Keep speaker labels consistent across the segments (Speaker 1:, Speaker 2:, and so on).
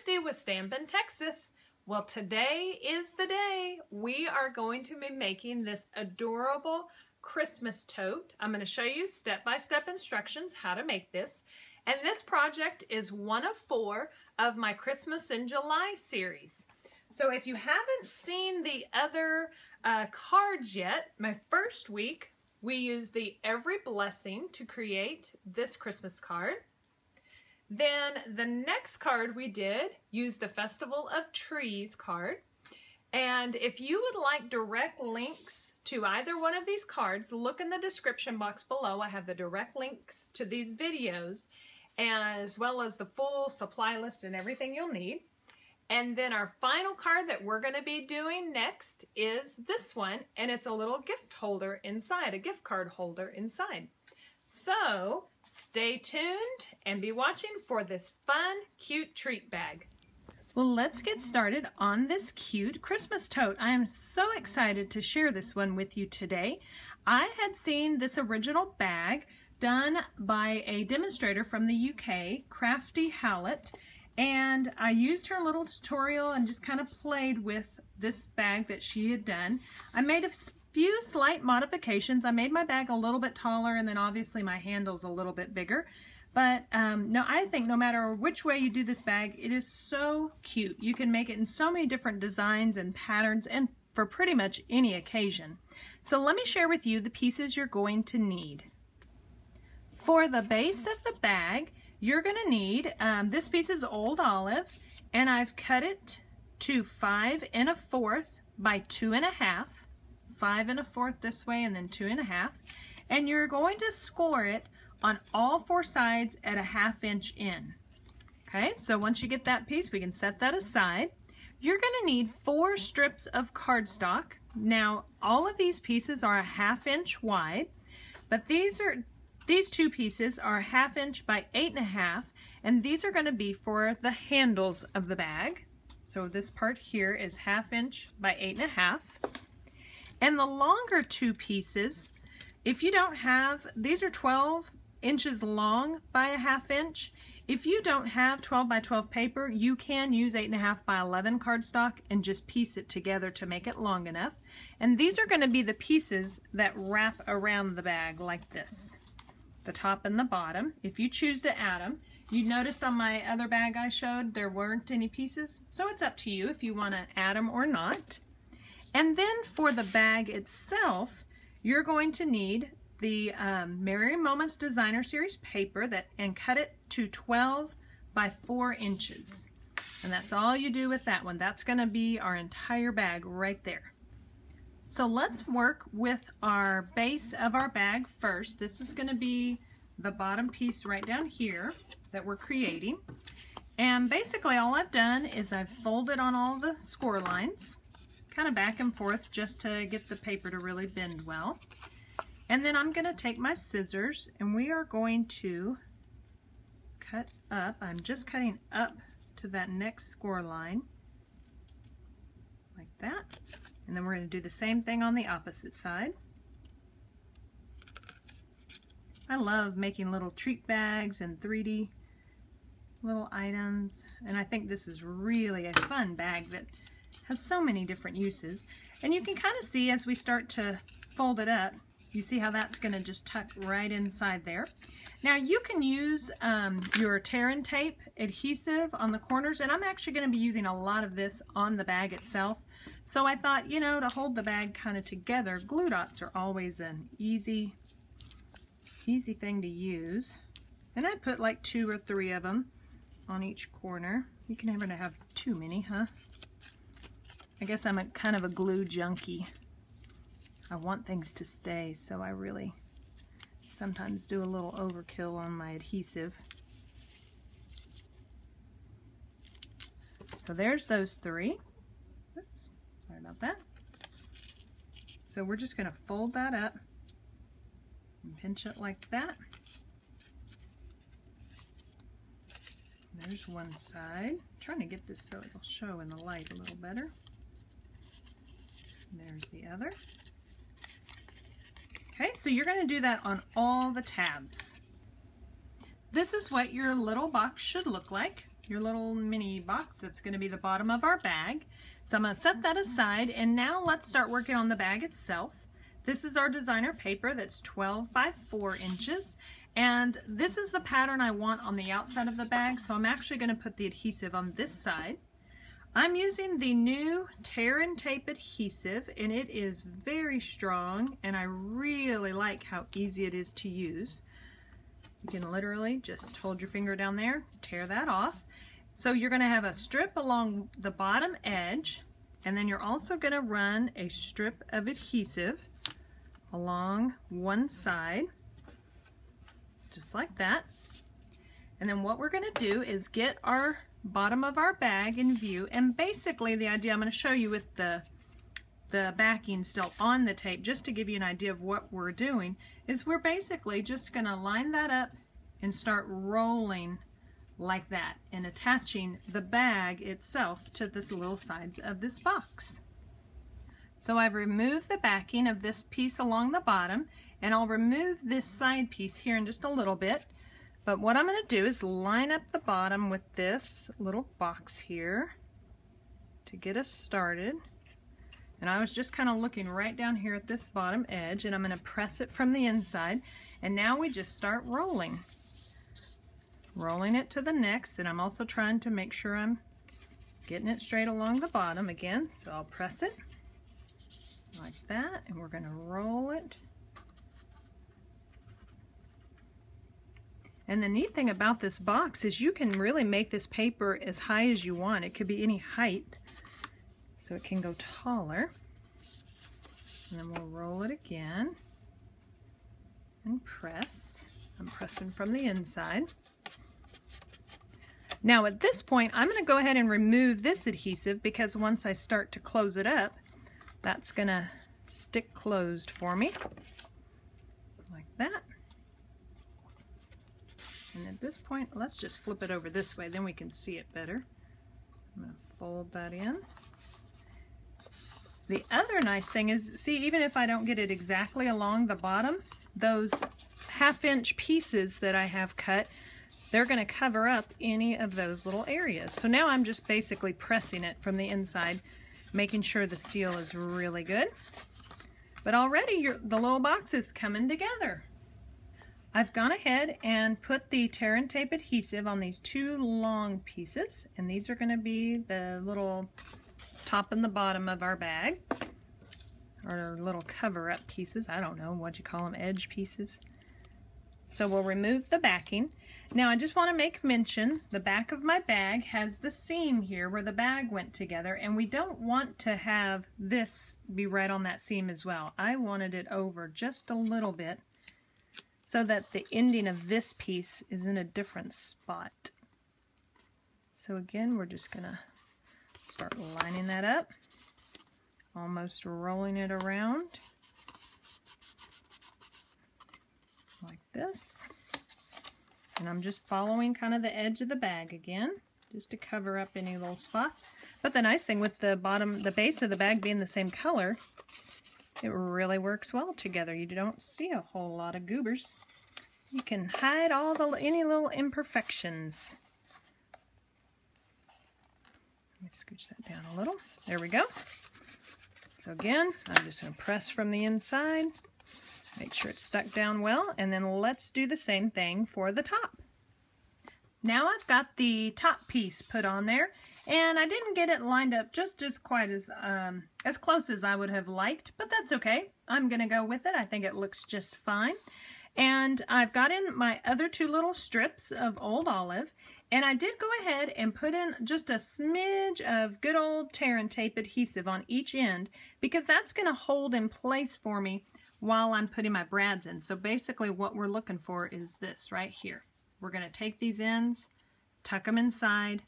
Speaker 1: Christy with Stampin', Texas. Well, today is the day we are going to be making this adorable Christmas tote. I'm going to show you step-by-step instructions how to make this. And this project is one of 4 of my Christmas in July series. So if you haven't seen the other cards yet, my first week we used the Every Blessing to create this Christmas card. Then the next card we did used the Festival of Trees card. And if you would like direct links to either one of these cards, look in the description box below. I have the direct links to these videos, as well as the full supply list and everything you'll need. And then our final card that we're going to be doing next is this one, and it's a little gift holder inside, a gift card holder inside. So stay tuned and be watching for this fun, cute treat bag. Well, let's get started on this cute Christmas tote. I am so excited to share this one with you today. I had seen this original bag done by a demonstrator from the UK, Crafty Howlett, and I used her little tutorial and just kind of played with this bag that she had done. I made a few slight modifications. I made my bag a little bit taller, and then obviously my handle's a little bit bigger. But no, I think no matter which way you do this bag, it is so cute. You can make it in so many different designs and patterns and for pretty much any occasion. So let me share with you the pieces you're going to need. For the base of the bag, you're going to need, this piece is Old Olive, and I've cut it to 5 1/4 by 2 1/2. 5 1/4 this way and then 2 1/2, and you're going to score it on all 4 sides at a 1/2 inch in. Okay, so once you get that piece, we can set that aside. You're going to need 4 strips of cardstock. Now all of these pieces are a 1/2 inch wide, but these 2 pieces are a 1/2 inch by 8 1/2, and these are going to be for the handles of the bag. So this part here is 1/2 inch by 8 1/2. And the longer 2 pieces, if you don't have, these are 12 inches long by a 1/2 inch. If you don't have 12 by 12 paper, you can use 8 1/2 by 11 cardstock and just piece it together to make it long enough. And these are going to be the pieces that wrap around the bag like this, the top and the bottom, if you choose to add them. You noticed on my other bag I showed there weren't any pieces, so it's up to you if you want to add them or not. And then for the bag itself, you're going to need the Merry Moments Designer Series paper and cut it to 12 by 4 inches. And that's all you do with that one. That's going to be our entire bag right there. So let's work with our base of our bag first. This is going to be the bottom piece right down here that we're creating. And basically all I've done is I've folded on all the score lines, kind of back and forth just to get the paper to really bend well. And then I'm going to take my scissors and we are going to cut up. I'm just cutting up to that next score line like that. And then we're going to do the same thing on the opposite side. I love making little treat bags and 3D little items, and I think this is really a fun bag that has so many different uses. And you can kind of see as we start to fold it up, you see how that's going to just tuck right inside there. Now you can use your tear and tape adhesive on the corners, and I'm actually going to be using a lot of this on the bag itself. So I thought, you know, to hold the bag kind of together, glue dots are always an easy thing to use. And I put like 2 or 3 of them on each corner. You can never have too many, huh? I guess I'm kind of a glue junkie. I want things to stay, so I really sometimes do a little overkill on my adhesive. So there's those 3. Oops, sorry about that. So we're just going to fold that up and pinch it like that. There's one side. I'm trying to get this so it'll show in the light a little better. There's the other. Okay, so you're going to do that on all the tabs. This is what your little box should look like. your little mini box that's going to be the bottom of our bag. So I'm going to set that aside, and now let's start working on the bag itself. This is our designer paper that's 12 by 4 inches, and this is the pattern I want on the outside of the bag, so I'm actually going to put the adhesive on this side. I'm using the new Tear and Tape adhesive, and it is very strong, and I really like how easy it is to use. You can literally just hold your finger down there, tear that off. So you're going to have a strip along the bottom edge, and then you're also going to run a strip of adhesive along one side, just like that. And then what we're going to do is get our bottom of our bag in view, and basically the idea I'm going to show you with the backing still on the tape, just to give you an idea of what we're doing, is we're basically just going to line that up and start rolling like that and attaching the bag itself to the little sides of this box. So I've removed the backing of this piece along the bottom, and I'll remove this side piece here in just a little bit. But what I'm going to do is line up the bottom with this little box here to get us started. And I was just kind of looking right down here at this bottom edge, and I'm going to press it from the inside. And now we just start rolling. Rolling it to the next, and I'm also trying to make sure I'm getting it straight along the bottom again. So I'll press it like that, and we're going to roll it. And the neat thing about this box is you can really make this paper as high as you want. It could be any height, so it can go taller. And then we'll roll it again and press. I'm pressing from the inside. Now at this point, I'm going to go ahead and remove this adhesive, because once I start to close it up, that's going to stick closed for me, like that. And at this point, let's just flip it over this way, then we can see it better. I'm going to fold that in. The other nice thing is, see, even if I don't get it exactly along the bottom, those 1/2 inch pieces that I have cut, they're going to cover up any of those little areas. So now I'm just basically pressing it from the inside, making sure the seal is really good. But already the little box is coming together. I've gone ahead and put the Tear and Tape adhesive on these 2 long pieces, and these are going to be the little top and the bottom of our bag, or little cover-up pieces. I don't know what you call them, edge pieces. So we'll remove the backing. Now I just want to make mention, the back of my bag has the seam here where the bag went together, and we don't want to have this be right on that seam as well. I wanted it over just a little bit, so that the ending of this piece is in a different spot. So again, we're just going to start lining that up, almost rolling it around like this. And I'm just following kind of the edge of the bag again, just to cover up any little spots. But the nice thing with the base of the bag being the same color, it really works well together. You don't see a whole lot of goobers. You can hide any little imperfections. Let me scooch that down a little. There we go. So again, I'm just going to press from the inside, make sure it's stuck down well, and then let's do the same thing for the top. Now I've got the top piece put on there, and I didn't get it lined up just as quite as close as I would have liked, but that's okay. I'm going to go with it. I think it looks just fine. And I've got in my other 2 little strips of Old Olive, and I did go ahead and put in just a smidge of good old Tear and Tape adhesive on each end, because that's going to hold in place for me while I'm putting my brads in. So basically what we're looking for is this right here. We're going to take these ends, tuck them inside,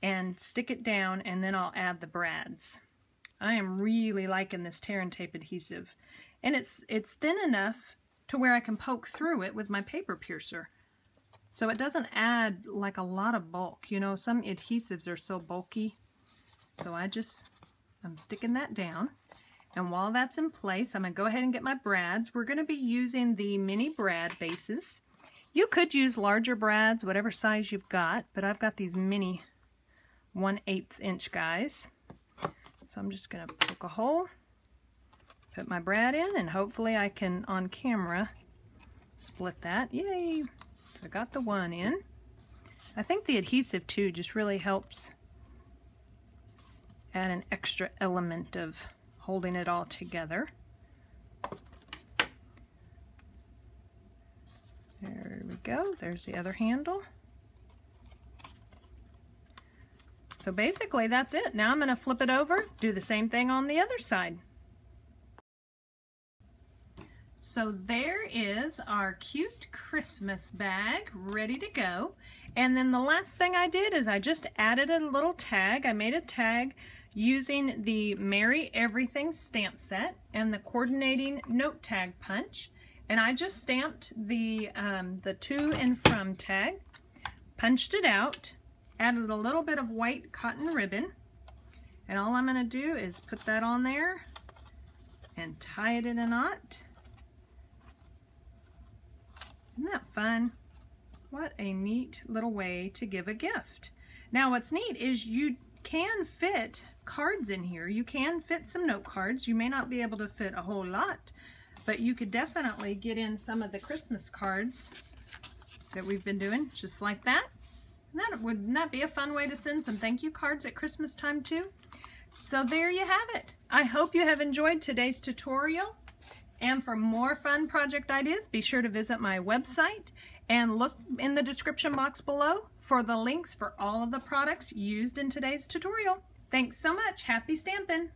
Speaker 1: and stick it down, and then I'll add the brads. I am really liking this Tear and Tape adhesive, and it's thin enough to where I can poke through it with my paper piercer. So it doesn't add like a lot of bulk. You know, some adhesives are so bulky. So I'm sticking that down. And while that's in place, I'm going to go ahead and get my brads. We're going to be using the mini brad bases. You could use larger brads, whatever size you've got, but I've got these mini 1/8 inch guys. So I'm just going to poke a hole, put my brad in, and hopefully I can, on camera, split that. Yay! So I got the one in. I think the adhesive too just really helps add an extra element of holding it all together. There we go. There's the other handle. So basically that's it. Now I'm going to flip it over, do the same thing on the other side. So there is our cute Christmas bag ready to go. And then the last thing I did is I just added a little tag. I made a tag using the Merry Everything stamp set and the coordinating note tag punch. And I just stamped the to and from tag, punched it out, added a little bit of white cotton ribbon, and all I'm going to do is put that on there and tie it in a knot. Isn't that fun? What a neat little way to give a gift. Now what's neat is you can fit cards in here. You can fit some note cards. You may not be able to fit a whole lot, but you could definitely get in some of the Christmas cards that we've been doing, just like that. Wouldn't that be a fun way to send some thank you cards at Christmas time too? So there you have it. I hope you have enjoyed today's tutorial. And for more fun project ideas, be sure to visit my website and look in the description box below for the links for all of the products used in today's tutorial. Thanks so much. Happy stamping!